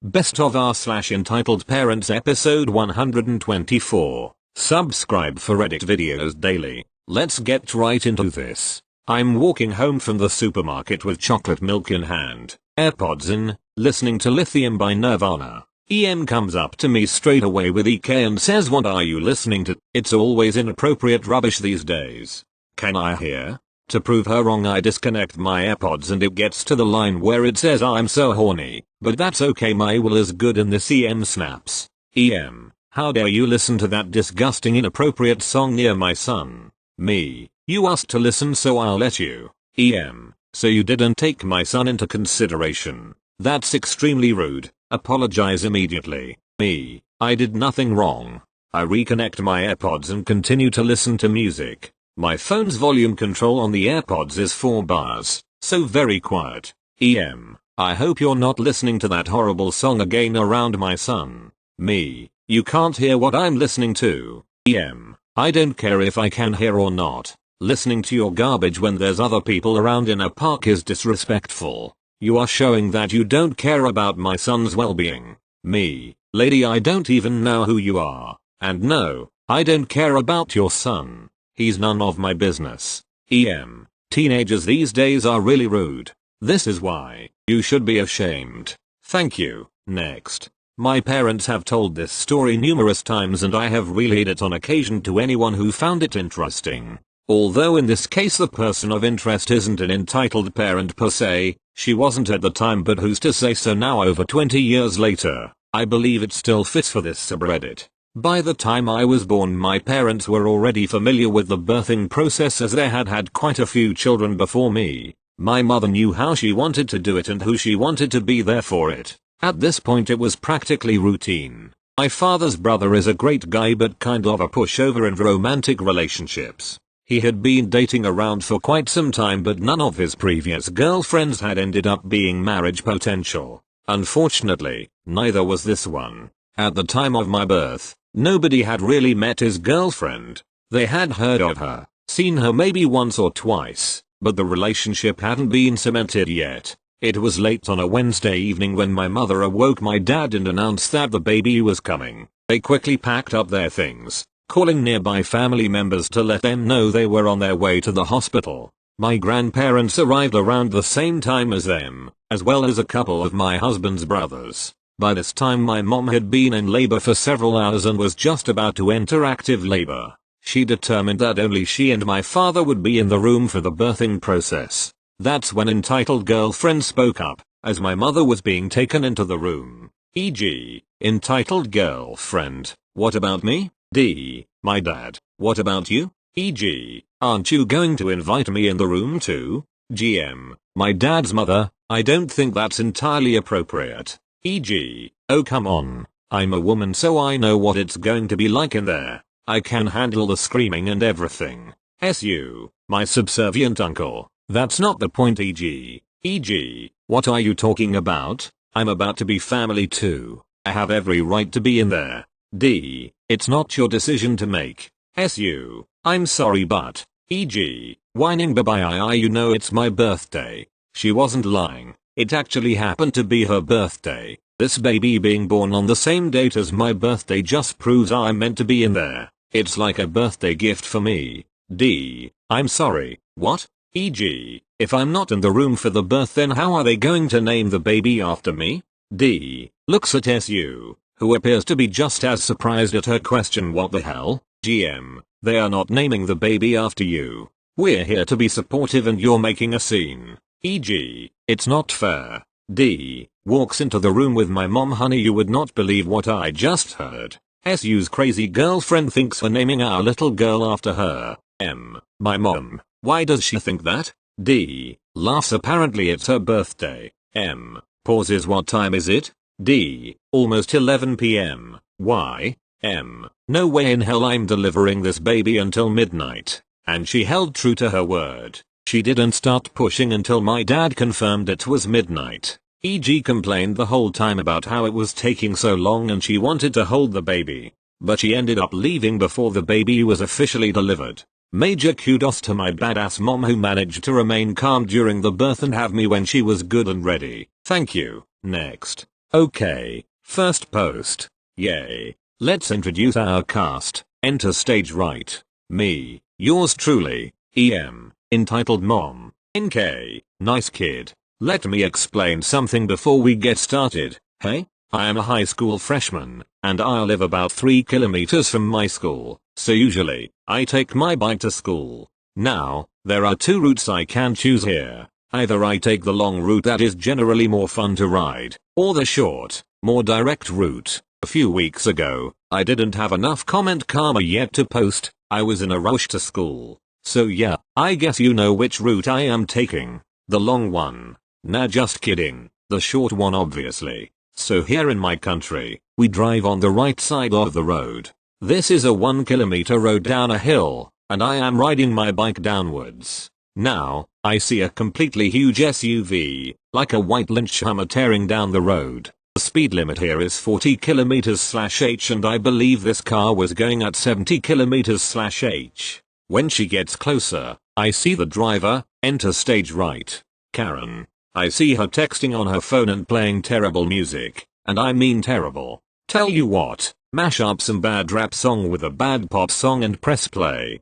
Best of r/entitled parents episode 124. Subscribe for edit videos daily. Let's get right into this. I'm walking home from the supermarket with chocolate milk in hand, AirPods in, listening to Lithium by Nirvana. EM comes up to me straight away with EK and says, "What are you listening to? It's always inappropriate rubbish these days." Can I hear? To prove her wrong, I disconnect my AirPods and it gets to the line where it says "I'm so horny," but that's okay, my will is good and this EM snaps. "EM, how dare you listen to that disgusting inappropriate song near my son?" Me, "You asked to listen so I'll let you." EM, "So you didn't take my son into consideration. That's extremely rude. Apologize immediately." Me, "I did nothing wrong." I reconnect my AirPods and continue to listen to music. My phone's volume control on the AirPods is 4 bars, so very quiet. EM, "I hope you're not listening to that horrible song again around my son." Me, "You can't hear what I'm listening to." EM, "I don't care if I can hear or not. Listening to your garbage when there's other people around in a park is disrespectful. You are showing that you don't care about my son's well-being." Me, "Lady, I don't even know who you are. And no, I don't care about your son. He's none of my business." EM, "Teenagers these days are really rude. This is why you should be ashamed." Thank you. Next. My parents have told this story numerous times and I have relayed it on occasion to anyone who found it interesting. Although in this case the person of interest isn't an entitled parent per se, she wasn't at the time, but who's to say so now over 20 years later. I believe it still fits for this subreddit. By the time I was born, my parents were already familiar with the birthing process as they had had quite a few children before me. My mother knew how she wanted to do it and who she wanted to be there for it. At this point it was practically routine. My father's brother is a great guy but kind of a pushover in romantic relationships. He had been dating around for quite some time but none of his previous girlfriends had ended up being marriage potential. Unfortunately, neither was this one. At the time of my birth, nobody had really met his girlfriend. They had heard of her, seen her maybe once or twice, but the relationship hadn't been cemented yet. It was late on a Wednesday evening when my mother awoke my dad and announced that the baby was coming. They quickly packed up their things, calling nearby family members to let them know they were on their way to the hospital. My grandparents arrived around the same time as them, as well as a couple of my husband's brothers. By this time my mom had been in labor for several hours and was just about to enter active labor. She determined that only she and my father would be in the room for the birthing process. That's when entitled girlfriend spoke up, as my mother was being taken into the room. E.g., entitled girlfriend, "What about me?" D. My dad, "What about you?" E.g., "Aren't you going to invite me in the room too?" GM, my dad's mother, "I don't think that's entirely appropriate." E.g., "Oh come on, I'm a woman so I know what it's going to be like in there. I can handle the screaming and everything." SU, my subservient uncle, "That's not the point." E.g., "What are you talking about? I'm about to be family too. I have every right to be in there." D. "It's not your decision to make." SU, "I'm sorry but." E.g., "Whining bye you know it's my birthday." She wasn't lying. It actually happened to be her birthday. This baby being born on the same date as my birthday just proves I'm meant to be in there. It's like a birthday gift for me. D. "I'm sorry, what?" E.g., "If I'm not in the room for the birth then how are they going to name the baby after me?" D. Looks at SU, who appears to be just as surprised at her question. "What the hell?" GM, "They are not naming the baby after you. We're here to be supportive and you're making a scene." E.g., "It's not fair." D. Walks into the room with my mom. "Honey, you would not believe what I just heard. SU's crazy girlfriend thinks we're naming our little girl after her." M. My mom, "Why does she think that?" D. Laughs. "Apparently it's her birthday." M. Pauses. "What time is it?" D. "Almost 11 p.m. Why?" M. "No way in hell I'm delivering this baby until midnight." And she held true to her word. She didn't start pushing until my dad confirmed it was midnight. E.g., complained the whole time about how it was taking so long and she wanted to hold the baby. But she ended up leaving before the baby was officially delivered. Major kudos to my badass mom who managed to remain calm during the birth and have me when she was good and ready. Thank you. Next. Okay, first post. Yay. Let's introduce our cast. Enter stage right. Me, yours truly, EM, entitled Mom, NK, nice kid. Let me explain something before we get started. Hey, I am a high school freshman, and I live about 3 kilometers from my school, so usually, I take my bike to school. Now, there are 2 routes I can choose here. Either I take the long route that is generally more fun to ride, or the short, more direct route. A few weeks ago, I didn't have enough comment karma yet to post. I was in a rush to school. So yeah, I guess you know which route I am taking. The long one. Nah, just kidding. The short one obviously. So here in my country, we drive on the right side of the road. This is a 1 kilometer road down a hill, and I am riding my bike downwards. Now, I see a completely huge SUV, like a white Lynch Hummer tearing down the road. The speed limit here is 40 km/h and I believe this car was going at 70 km/h. When she gets closer, I see the driver, enter stage right. Karen. I see her texting on her phone and playing terrible music, and I mean terrible. Tell you what, mash up some bad rap song with a bad pop song and press play.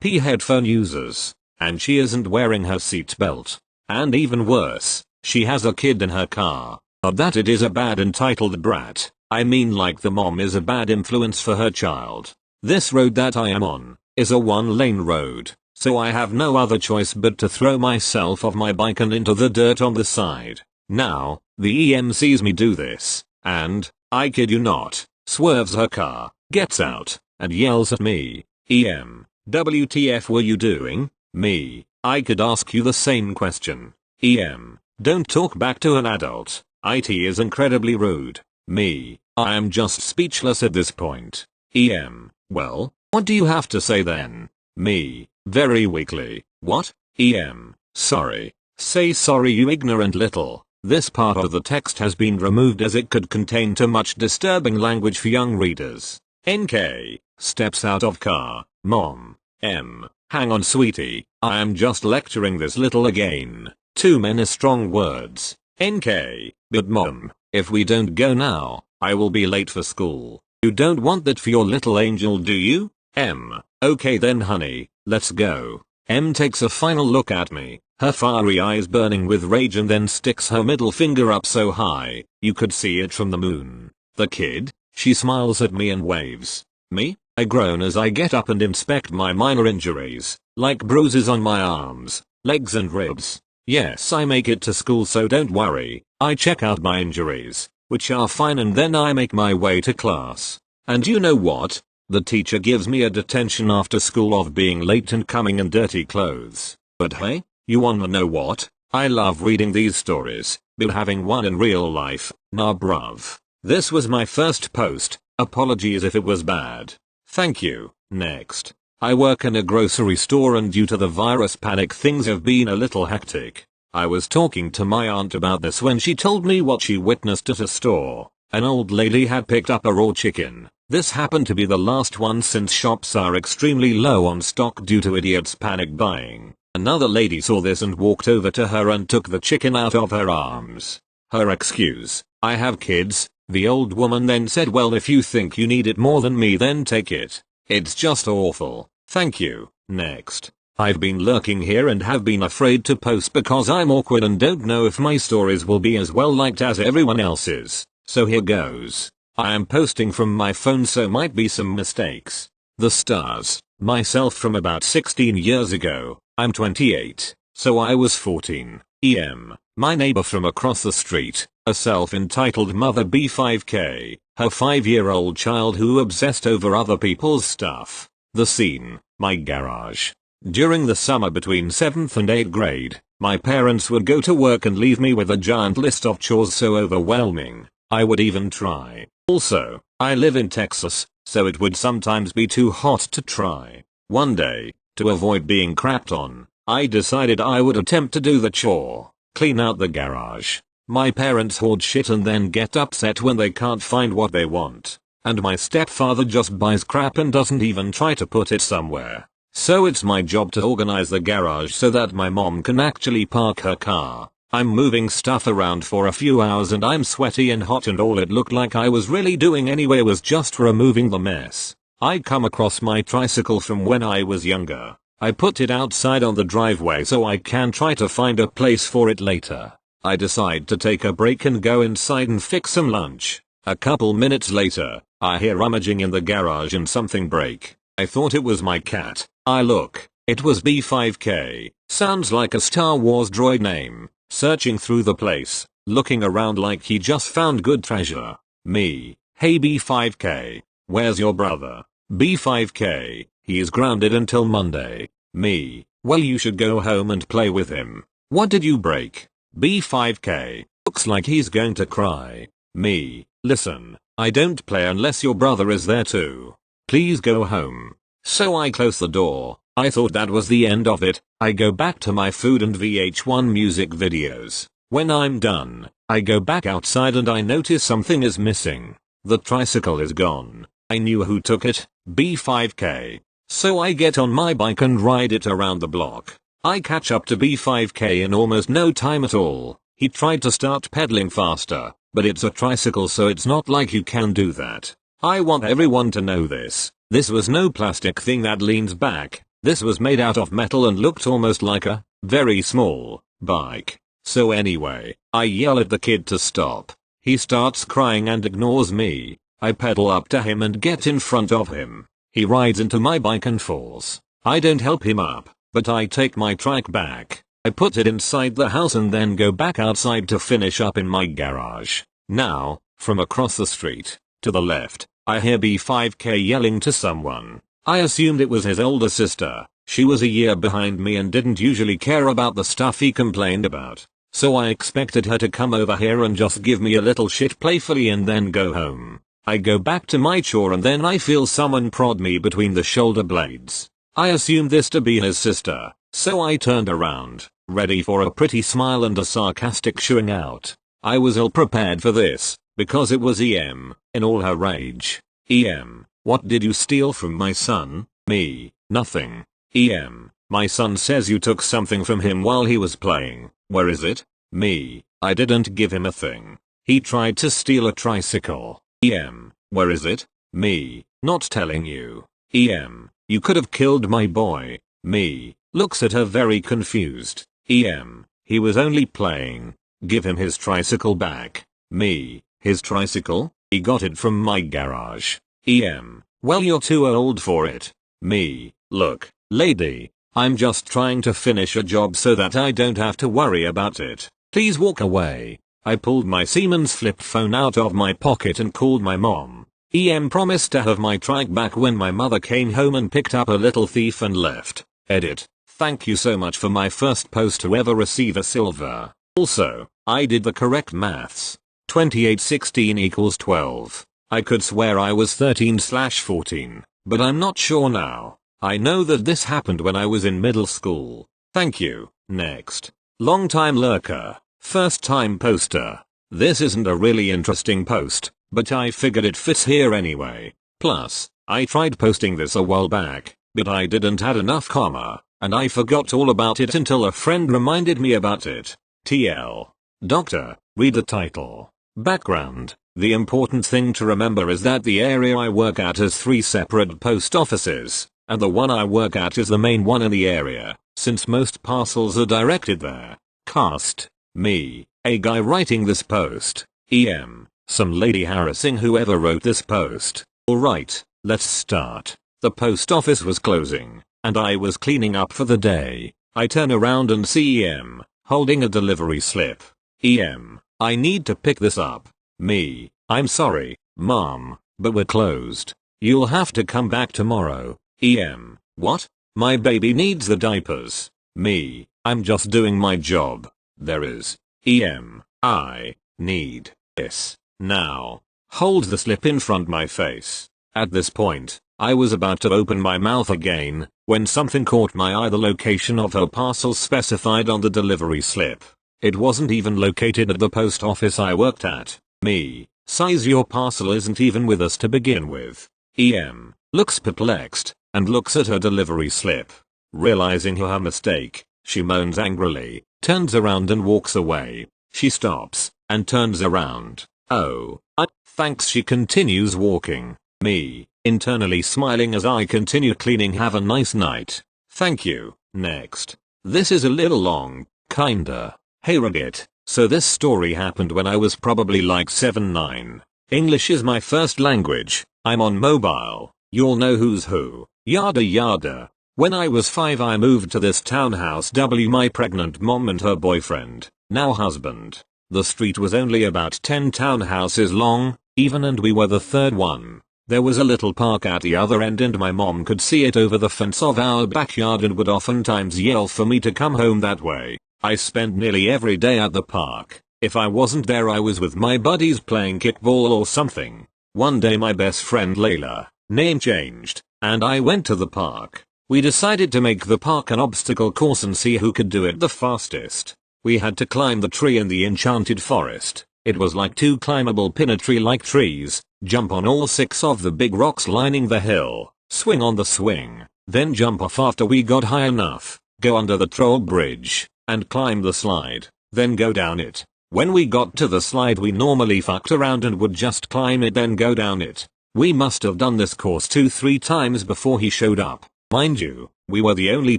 P headphone users. And she isn't wearing her seatbelt. And even worse, she has a kid in her car. Not that it is a bad entitled brat, I mean like the mom is a bad influence for her child. This road that I am on, is a 1-lane road, so I have no other choice but to throw myself off my bike and into the dirt on the side. Now, the EM sees me do this, and, I kid you not, swerves her car, gets out, and yells at me. EM, WTF were you doing? Me, I could ask you the same question. EM, don't talk back to an adult. IT is incredibly rude. Me, I am just speechless at this point. EM, well, what do you have to say then? Me, very weakly, what? EM, sorry. Say sorry you ignorant little. This part of the text has been removed as it could contain too much disturbing language for young readers. NK, steps out of car. Mom, M, hang on sweetie, I am just lecturing this little again. Too many strong words. NK, but mom, if we don't go now, I will be late for school. You don't want that for your little angel do you? M, okay then honey, let's go. M takes a final look at me, her fiery eyes burning with rage and then sticks her middle finger up so high, you could see it from the moon. The kid? She smiles at me and waves. Me? I groan as I get up and inspect my minor injuries, like bruises on my arms, legs and ribs. Yes, I make it to school so don't worry. I check out my injuries, which are fine, and then I make my way to class. And you know what? The teacher gives me a detention after school of being late and coming in dirty clothes. But hey, you wanna know what? I love reading these stories, but having one in real life, nah bruv. This was my first post, apologies if it was bad. Thank you. Next. I work in a grocery store and due to the virus panic things have been a little hectic. I was talking to my aunt about this when she told me what she witnessed at a store. An old lady had picked up a raw chicken. This happened to be the last one since shops are extremely low on stock due to idiots panic buying. Another lady saw this and walked over to her and took the chicken out of her arms. Her excuse, I have kids. The old woman then said, well, if you think you need it more than me then take it. It's just awful. Thank you. Next. I've been lurking here and have been afraid to post because I'm awkward and don't know if my stories will be as well liked as everyone else's. So here goes. I am posting from my phone so might be some mistakes. The stars. Myself from about 16 years ago. I'm 28. So I was 14. EM. My neighbor from across the street. A self-entitled mother B5K. Her 5-year-old child who obsessed over other people's stuff. The scene. My garage. During the summer between 7th and 8th grade, my parents would go to work and leave me with a giant list of chores so overwhelming, I would even try. Also, I live in Texas, so it would sometimes be too hot to try. One day, to avoid being crapped on, I decided I would attempt to do the chore, clean out the garage. My parents hoard shit and then get upset when they can't find what they want. And my stepfather just buys crap and doesn't even try to put it somewhere. So it's my job to organize the garage so that my mom can actually park her car. I'm moving stuff around for a few hours and I'm sweaty and hot, and all it looked like I was really doing anyway was just removing the mess. I come across my tricycle from when I was younger. I put it outside on the driveway so I can try to find a place for it later. I decide to take a break and go inside and fix some lunch. A couple minutes later, I hear rummaging in the garage and something break. I thought it was my cat. I look. It was B5K. Sounds like a Star Wars droid name. Searching through the place, looking around like he just found good treasure. Me. Hey B5K. Where's your brother? B5K. He is grounded until Monday. Me. Well, you should go home and play with him. What did you break? B5K. Looks like he's going to cry. Me. Listen, I don't play unless your brother is there too. Please go home. So I close the door. I thought that was the end of it. I go back to my food and VH1 music videos. When I'm done, I go back outside and I notice something is missing. The tricycle is gone. I knew who took it, B5K. So I get on my bike and ride it around the block. I catch up to B5K in almost no time at all. He tried to start pedaling faster, but it's a tricycle so it's not like you can do that. I want everyone to know this. This was no plastic thing that leans back. This was made out of metal and looked almost like a very small bike. So anyway, I yell at the kid to stop. He starts crying and ignores me. I pedal up to him and get in front of him. He rides into my bike and falls. I don't help him up, but I take my trike back. I put it inside the house and then go back outside to finish up in my garage. Now, from across the street, to the left, I hear B5K yelling to someone. I assumed it was his older sister. She was a year behind me and didn't usually care about the stuff he complained about. So I expected her to come over here and just give me a little shit playfully and then go home. I go back to my chore and then I feel someone prod me between the shoulder blades. I assumed this to be his sister, so I turned around, ready for a pretty smile and a sarcastic shooing out. I was ill prepared for this, because it was EM, in all her rage. EM, what did you steal from my son? Me, nothing. EM, my son says you took something from him while he was playing. Where is it? Me, I didn't give him a thing. He tried to steal a tricycle. EM, where is it? Me, not telling you. EM, you could have killed my boy. Me, looks at her very confused. EM, he was only playing. Give him his tricycle back. Me, his tricycle? He got it from my garage. EM, well, you're too old for it. Me, look, lady, I'm just trying to finish a job so that I don't have to worry about it. Please walk away. I pulled my Siemens flip phone out of my pocket and called my mom. EM promised to have my trike back when my mother came home and picked up a little thief and left. Edit. Thank you so much for my first post to ever receive a silver. Also, I did the correct maths. 2816 equals 12. I could swear I was 13/14, but I'm not sure now. I know that this happened when I was in middle school. Thank you. Next. Long time lurker. First time poster. This isn't a really interesting post, but I figured it fits here anyway. Plus, I tried posting this a while back, but I didn't add enough comma, and I forgot all about it until a friend reminded me about it. TL. Doctor, read the title. Background. The important thing to remember is that the area I work at has 3 separate post offices, and the one I work at is the main one in the area, since most parcels are directed there. Cast. Me, a guy writing this post. EM, some lady harassing whoever wrote this post. Alright, let's start. The post office was closing, and I was cleaning up for the day. I turn around and see EM, holding a delivery slip. EM, I need to pick this up. Me, I'm sorry, Mom, but we're closed. You'll have to come back tomorrow. EM, what? My baby needs the diapers. Me, I'm just doing my job. There is. EM, I need this now. Hold the slip in front my face. At this point, I was about to open my mouth again, when something caught my eye. The location of her parcel specified on the delivery slip. It wasn't even located at the post office I worked at. Me, size your parcel isn't even with us to begin with. EM, looks perplexed, and looks at her delivery slip. Realizing her mistake, She moans angrily, turns around and walks away. She stops and turns around. Oh, thanks. She continues walking. Me, internally smiling as I continue cleaning. Have a nice night. Thank you. Next. This is a little long, kinda. Hey Reddit. So this story happened when I was probably like 7-9. English is my first language. I'm on mobile. You'll know who's who. Yada yada. When I was 5 I moved to this townhouse my pregnant mom and her boyfriend, now husband. The street was only about 10 townhouses long, even, and we were the third one. There was a little park at the other end and my mom could see it over the fence of our backyard and would oftentimes yell for me to come home that way. I spent nearly every day at the park. If I wasn't there I was with my buddies playing kickball or something. One day my best friend Layla, name changed, and I went to the park. We decided to make the park an obstacle course and see who could do it the fastest. We had to climb the tree in the enchanted forest. It was like 2 climbable pinner tree-like trees, jump on all 6 of the big rocks lining the hill, swing on the swing, then jump off after we got high enough, go under the troll bridge, and climb the slide, then go down it. When we got to the slide we normally fucked around and would just climb it then go down it. We must have done this course 2-3 times before he showed up. Mind you, we were the only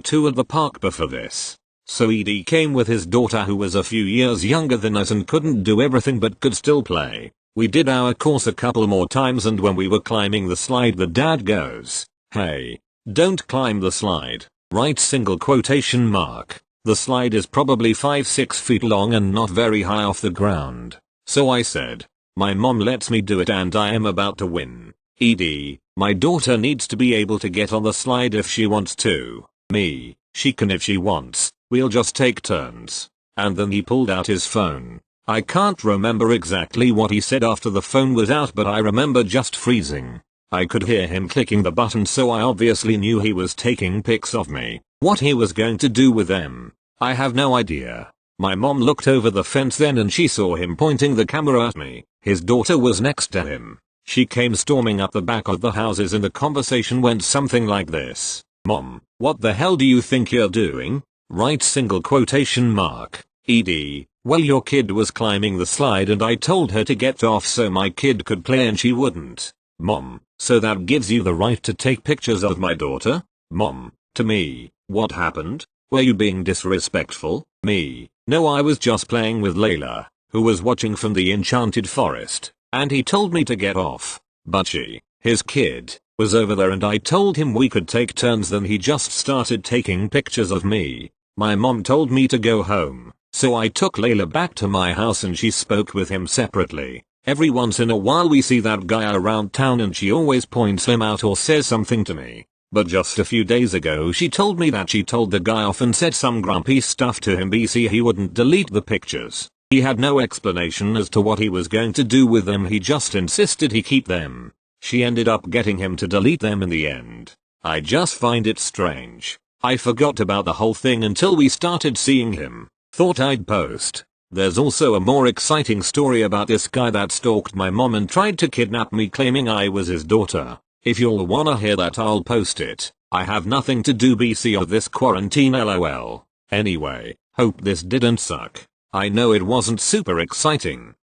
2 at the park before this. So Edie came with his daughter who was a few years younger than us and couldn't do everything but could still play. We did our course a couple more times and when we were climbing the slide the dad goes, "Hey, don't climb the slide." Right single quotation mark. The slide is probably 5-6 feet long and not very high off the ground. So I said, my mom lets me do it and I am about to win. Edie, my daughter needs to be able to get on the slide if she wants to. Me, she can if she wants. We'll just take turns. And then he pulled out his phone. I can't remember exactly what he said after the phone was out but I remember just freezing. I could hear him clicking the button so I obviously knew he was taking pics of me. What he was going to do with them, I have no idea. My mom looked over the fence then and she saw him pointing the camera at me. His daughter was next to him. She came storming up the back of the houses and the conversation went something like this. "Mom, what the hell do you think you're doing?" Right single quotation mark. Edie, "Well your kid was climbing the slide and I told her to get off so my kid could play and she wouldn't." Mom, "So that gives you the right to take pictures of my daughter?" Mom, to me, "What happened? Were you being disrespectful?" Me, "No, I was just playing with Layla, who was watching from the enchanted forest, and he told me to get off. But she, his kid, was over there and I told him we could take turns then he just started taking pictures of me. My mom told me to go home, so I took Layla back to my house and she spoke with him separately. Every once in a while we see that guy around town and she always points him out or says something to me. But just a few days ago she told me that she told the guy off and said some grumpy stuff to him BC he wouldn't delete the pictures. He had no explanation as to what he was going to do with them, he just insisted he keep them. She ended up getting him to delete them in the end. I just find it strange. I forgot about the whole thing until we started seeing him. Thought I'd post. There's also a more exciting story about this guy that stalked my mom and tried to kidnap me claiming I was his daughter. If you'll wanna hear that I'll post it. I have nothing to do BC of this quarantine lol. Anyway, hope this didn't suck. I know it wasn't super exciting.